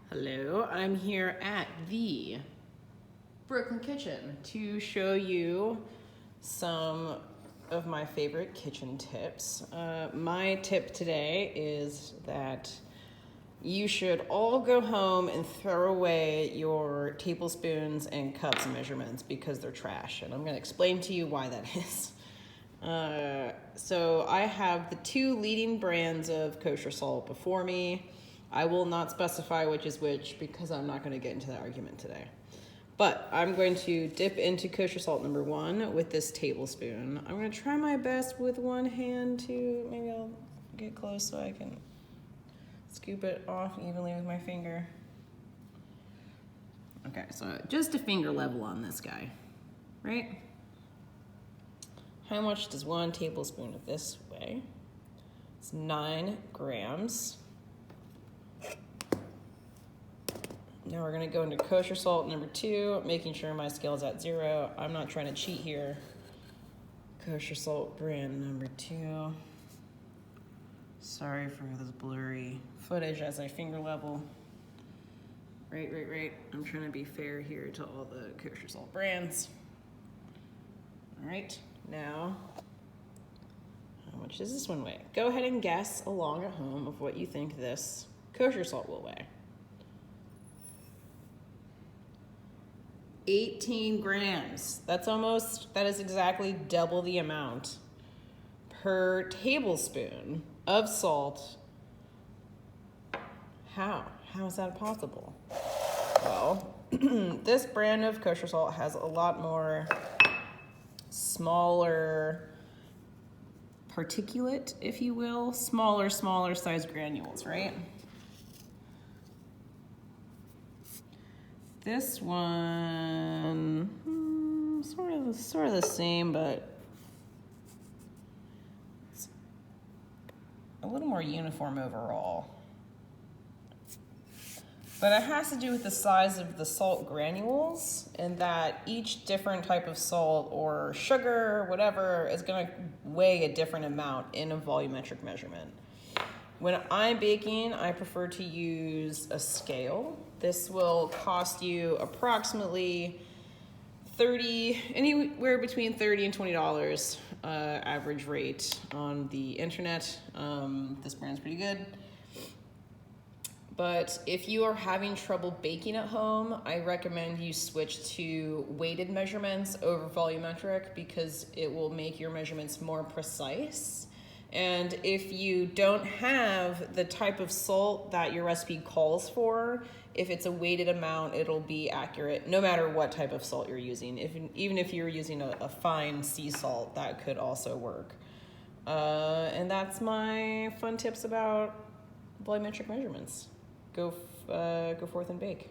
Hello, I'm here at the Brooklyn Kitchen to show you some of my favorite kitchen tips. My tip today is that you should all go home and throw away your tablespoons and cups measurements because they're trash, and I'm going to explain to you why that is. So I have the two leading brands of kosher salt before me. I will not specify which is which because I'm not going to get into that argument today. But I'm going to dip into kosher salt number 1 with this tablespoon. I'm going to try my best with one hand to, maybe I'll get close so I can scoop it off evenly with my finger. Okay, so just a finger level on this guy, right? How much does 1 tablespoon of this weigh? It's 9 grams. Now we're gonna go into kosher salt number 2, making sure my scale is at 0. I'm not trying to cheat here. Kosher salt brand number 2. Sorry for this blurry footage as I finger level. Right. I'm trying to be fair here to all the kosher salt brands. All right, now, how much does this one weigh? Go ahead and guess along at home of what you think this kosher salt will weigh. 18 grams. That is exactly double the amount per tablespoon of salt. How is that possible? Well, this brand of kosher salt has a lot more smaller particulate, if you will, smaller size granules, right? This one, sort of the same, but it's a little more uniform overall. But it has to do with the size of the salt granules, and that each different type of salt or sugar or whatever is going to weigh a different amount in a volumetric measurement. When I'm baking, I prefer to use a scale. This will cost you approximately anywhere between $30 and $20 average rate on the internet. This brand's pretty good. But if you are having trouble baking at home, I recommend you switch to weighted measurements over volumetric because it will make your measurements more precise. And if you don't have the type of salt that your recipe calls for, if it's a weighted amount, it'll be accurate no matter what type of salt you're using. Even if you're using a fine sea salt, that could also work. And that's my fun tips about volumetric measurements. Go forth and bake.